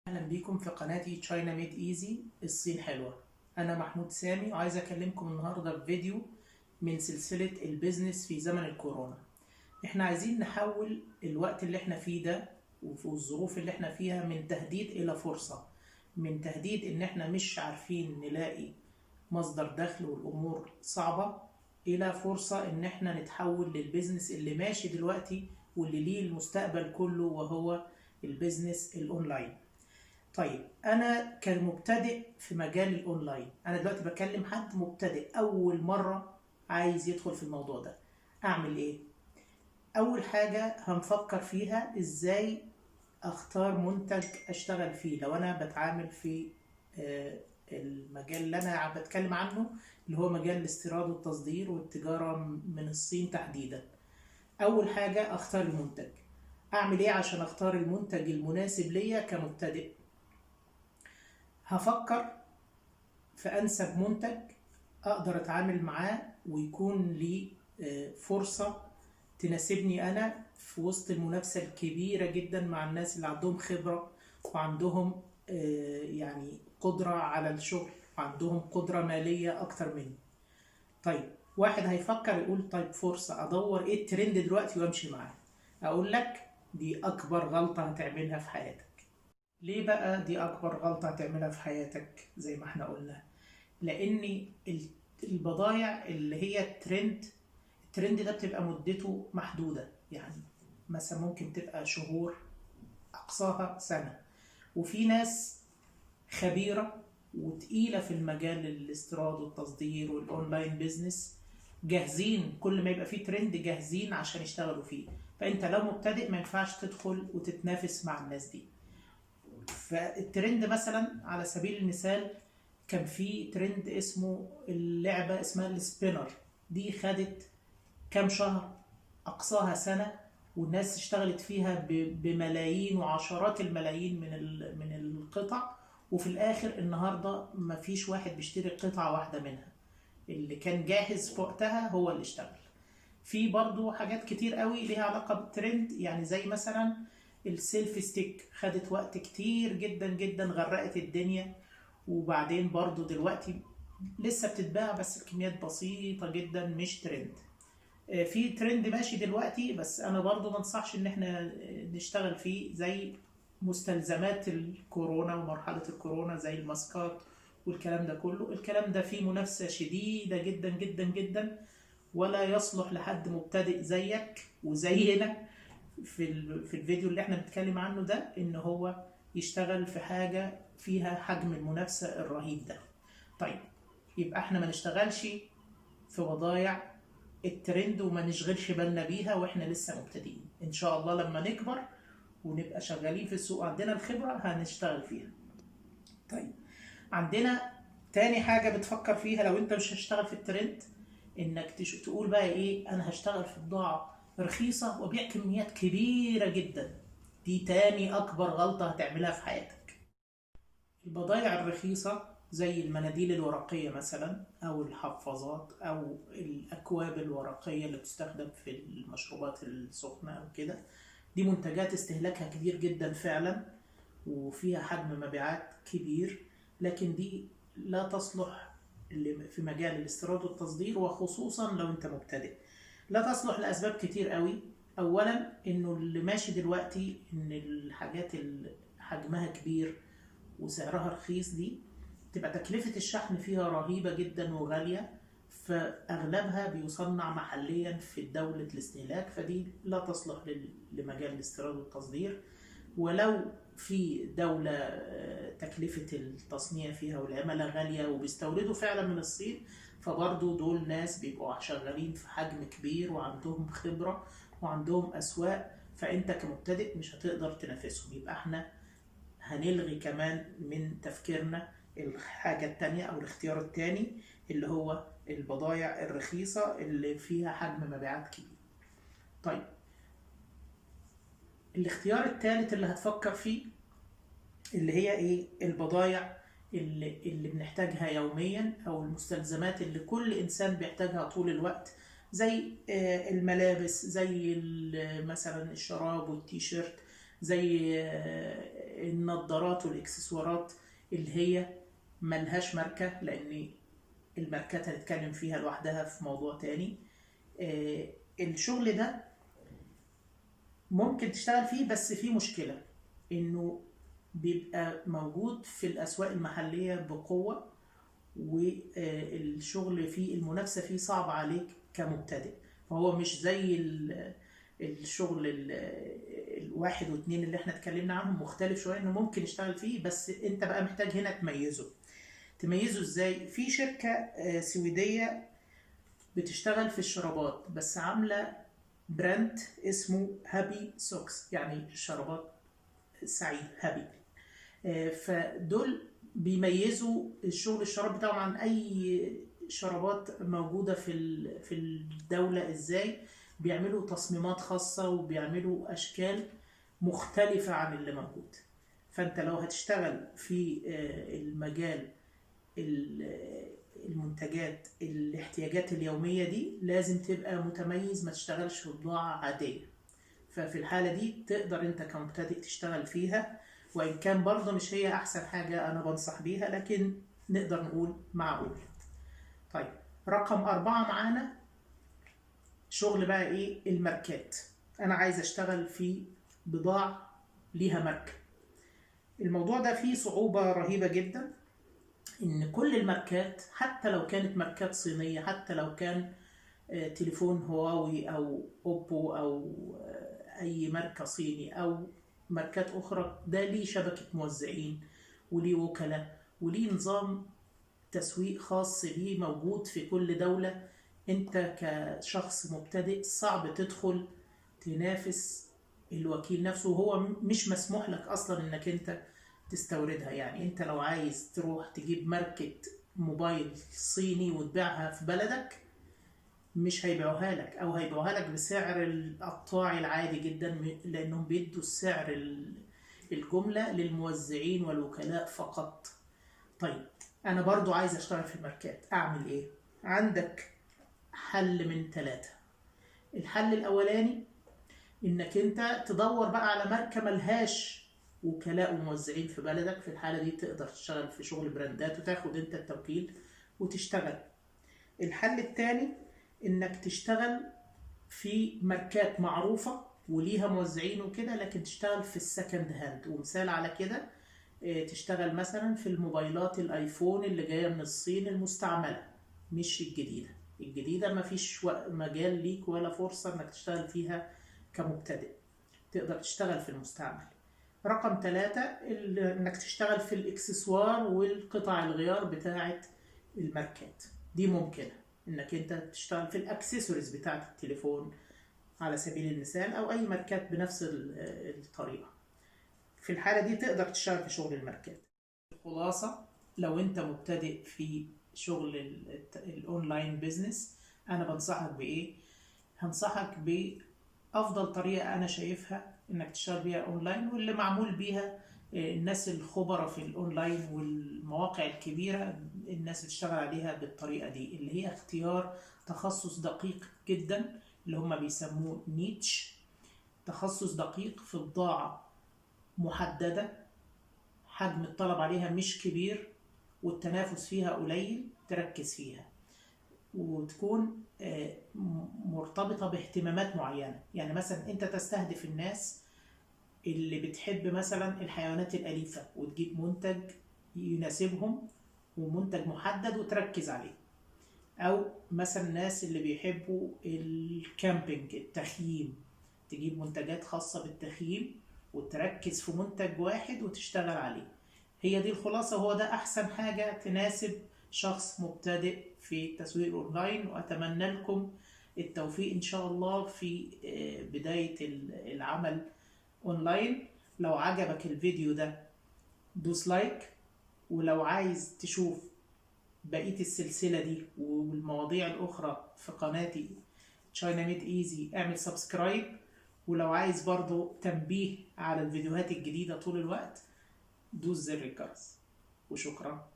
أهلا بيكم في قناتي تشاينا ميد ايزي الصين حلوة. أنا محمود سامي وعايز أكلمكم النهاردة بفيديو من سلسلة البيزنس في زمن الكورونا. احنا عايزين نحول الوقت اللي احنا فيه ده وفي الظروف اللي احنا فيها من تهديد إلى فرصة، من تهديد إن احنا مش عارفين نلاقي مصدر دخل والأمور صعبة، إلى فرصة إن احنا نتحول للبيزنس اللي ماشي دلوقتي واللي ليه المستقبل كله، وهو البيزنس الأونلاين. طيب أنا كمبتدئ في مجال الأونلاين، أنا دلوقتي بكلم حد مبتدئ أول مرة عايز يدخل في الموضوع ده، أعمل إيه؟ أول حاجة هنفكر فيها إزاي أختار منتج أشتغل فيه. لو أنا بتعامل في المجال اللي أنا بتكلم عنه، اللي هو مجال الاستيراد والتصدير والتجارة من الصين تحديدا، أول حاجة أختار المنتج. أعمل إيه عشان أختار المنتج المناسب ليا كمبتدئ؟ هفكر في أنسب منتج أقدر أتعامل معاه ويكون لي فرصة تناسبني أنا في وسط المنافسة الكبيرة جدا مع الناس اللي عندهم خبرة وعندهم يعني قدرة على الشغل وعندهم قدرة مالية أكتر مني. طيب واحد هيفكر يقول طيب فرصة أدور إيه الترند دلوقتي وأمشي معاه. أقول لك دي أكبر غلطة هتعملها في حياتك. ليه بقى دي أكبر غلطة هتعملها في حياتك؟ زي ما احنا قلنا، لأن البضائع اللي هي الترند ده بتبقى مدته محدودة، يعني مثلا ممكن تبقى شهور، أقصاها سنة. وفي ناس خبيرة وتقيلة في المجال الاستيراد والتصدير والأونلاين بيزنس، جاهزين كل ما يبقى فيه ترند جاهزين عشان يشتغلوا فيه. فأنت لو مبتدئ ما ينفعش تدخل وتتنافس مع الناس دي. فالترند مثلا على سبيل المثال، كان في ترند اسمه اللعبة اسمها السبينر، دي خدت كام شهر، أقصاها سنة، والناس اشتغلت فيها بملايين وعشرات الملايين من القطع، وفي الآخر النهاردة مفيش واحد بيشتري قطعة واحدة منها. اللي كان جاهز في وقتها هو اللي اشتغل. في برضو حاجات كتير قوي ليها علاقة بالترند، يعني زي مثلا السيلفي ستيك، خدت وقت كتير جدا جدا، غرقت الدنيا، وبعدين برضو دلوقتي لسه بتتباع بس بكميات بسيطة جدا، مش ترند. في ترند ماشي دلوقتي بس انا برضو ما انصحش ان احنا نشتغل فيه، زي مستلزمات الكورونا ومرحلة الكورونا، زي الماسكات والكلام ده كله. الكلام ده فيه منافسة شديدة جدا جدا جدا، ولا يصلح لحد مبتدئ زيك وزينا في الفيديو اللي احنا بنتكلم عنه ده ان هو يشتغل في حاجة فيها حجم المنافسة الرهيب ده. طيب يبقى احنا ما نشتغلش في بضايع الترند وما نشغلش بالنا بيها واحنا لسه مبتدئين. ان شاء الله لما نكبر ونبقى شغالين في السوق عندنا الخبرة هنشتغل فيها. طيب عندنا تاني حاجة بتفكر فيها لو انت مش هتشتغل في الترند، انك تقول بقى ايه، انا هشتغل في بضاعة رخيصة وابيع كميات كبيرة جدا. دي تاني اكبر غلطة هتعملها في حياتك. البضائع الرخيصة زي المناديل الورقية مثلا، أو الحفاظات، أو الأكواب الورقية اللي بتستخدم في المشروبات السخنة أو كده، دي منتجات استهلاكها كبير جدا فعلا وفيها حجم مبيعات كبير، لكن دي لا تصلح في مجال الاستيراد والتصدير، وخصوصا لو انت مبتدئ. لا تصلح لأسباب كتير قوي. أولا إنه اللي ماشي دلوقتي إن الحاجات اللي حجمها كبير وسعرها رخيص دي تبقى تكلفة الشحن فيها رهيبة جدا وغالية، فأغلبها بيصنع محليا في دولة الاستهلاك، فدي لا تصلح لمجال الاستيراد والتصدير. ولو في دولة تكلفة التصنيع فيها والعمالة غالية وبيستوردوا فعلا من الصين، فبرضو دول ناس بيبقوا شغالين في حجم كبير وعندهم خبرة وعندهم أسواق، فأنت كمبتدئ مش هتقدر تنافسهم. يبقى احنا هنلغي كمان من تفكيرنا الحاجة التانية أو الاختيار التاني، اللي هو البضائع الرخيصة اللي فيها حجم مبيعات كبير. طيب الاختيار الثالث اللي هتفكر فيه اللي هي ايه، البضائع اللي بنحتاجها يوميا، او المستلزمات اللي كل انسان بيحتاجها طول الوقت، زي الملابس، زي مثلا الشراب والتيشيرت، زي النظارات والاكسسوارات اللي هي ملهاش ماركة، لأن الماركات هنتكلم فيها لوحدها في موضوع تاني. الشغل ده ممكن تشتغل فيه، بس فيه مشكلة إنه بيبقى موجود في الأسواق المحلية بقوة، والشغل فيه المنافسة فيه صعب عليك كمبتدئ. فهو مش زي الشغل الواحد واتنين اللي احنا اتكلمنا عنهم، مختلف شوية انه ممكن يشتغل فيه، بس انت بقى محتاج هنا تميزه ازاي؟ في شركة سويدية بتشتغل في الشرابات، بس عاملة براند اسمه هابي سوكس، يعني شرابات سعيد هابي. فدول بيميزوا الشغل الشراب بتاعهم عن اي شرابات موجودة في الدولة. ازاي؟ بيعملوا تصميمات خاصة وبيعملوا اشكال مختلفة عن اللي موجود. فانت لو هتشتغل في المجال المنتجات الاحتياجات اليومية دي، لازم تبقى متميز، ما تشتغلش في بضاعة عادية. ففي الحالة دي تقدر انت كمبتدئ تشتغل فيها، وإن كان برضه مش هي أحسن حاجة أنا بنصح بيها، لكن نقدر نقول معقول. طيب، رقم 4 معانا شغل بقى إيه؟ الماركات. أنا عايز أشتغل في بضاعة ليها ماركة. الموضوع ده فيه صعوبة رهيبة جدا، إن كل الماركات حتى لو كانت ماركات صينية، حتى لو كان تليفون هواوي أو أوبو أو أي ماركة صيني أو ماركات أخرى، ده ليه شبكة موزعين وليه وكلاء وليه نظام تسويق خاص بيه موجود في كل دولة. أنت كشخص مبتدئ صعب تدخل تنافس الوكيل نفسه، وهو مش مسموح لك أصلا إنك أنت تستوردها. يعني أنت لو عايز تروح تجيب ماركة موبايل صيني وتبيعها في بلدك، مش هيبيعوها لك، او هيبيعوها لك بسعر القطاعي العادي جدا، لانهم بيدوا السعر الجملة للموزعين والوكلاء فقط. طيب، انا برضو عايز اشتغل في الماركات، اعمل ايه؟ عندك حل من 3. الحل الاولاني انك انت تدور بقى على ماركة ملهاش وكلاء وموزعين في بلدك. في الحالة دي تقدر تشتغل في شغل براندات وتاخد انت التوكيل وتشتغل. الحل الثاني انك تشتغل في ماركات معروفة وليها موزعين وكده، لكن تشتغل في السكند هاند. ومثال على كده، تشتغل مثلا في الموبايلات الايفون اللي جاية من الصين المستعملة، مش الجديدة. الجديدة مفيش مجال ليك ولا فرصة انك تشتغل فيها كمبتدئ، تقدر تشتغل في المستعمل. رقم 3 انك تشتغل في الاكسسوار والقطع الغيار بتاعة الماركات دي. ممكنة انك انت تشتغل في الاكسسوارز بتاعة التليفون على سبيل المثال، او اي ماركات بنفس الطريقة. في الحالة دي تقدر تشتغل في شغل الماركات. الخلاصة، لو انت مبتدئ في شغل الاونلاين بيزنس، انا بنصحك بايه؟ هنصحك بافضل طريقة انا شايفها انك تشتغل بيها اونلاين، واللي معمول بيها الناس الخبراء في الاونلاين والمواقع الكبيرة، الناس بتشتغل عليها بالطريقة دي، اللي هي اختيار تخصص دقيق جدا اللي هم بيسموه نيتش. تخصص دقيق في بضاعة محددة، حجم الطلب عليها مش كبير والتنافس فيها قليل، تركز فيها وتكون مرتبطة باهتمامات معينة. يعني مثلا انت تستهدف الناس اللي بتحب مثلا الحيوانات الأليفة، وتجيب منتج يناسبهم ومنتج محدد وتركز عليه. او مثلا الناس اللي بيحبوا الكامبينج، التخييم، تجيب منتجات خاصة بالتخييم وتركز في منتج واحد وتشتغل عليه. هي دي الخلاصة، هو ده أحسن حاجة تناسب شخص مبتدئ في التسويق الأونلاين. وأتمنى لكم التوفيق إن شاء الله في بداية العمل أونلاين. لو عجبك الفيديو ده دوس لايك، ولو عايز تشوف بقية السلسلة دي والمواضيع الأخرى في قناتي China Made Easy اعمل سبسكرايب. ولو عايز برضو تنبيه على الفيديوهات الجديدة طول الوقت، دوس زر الجرس. وشكرا.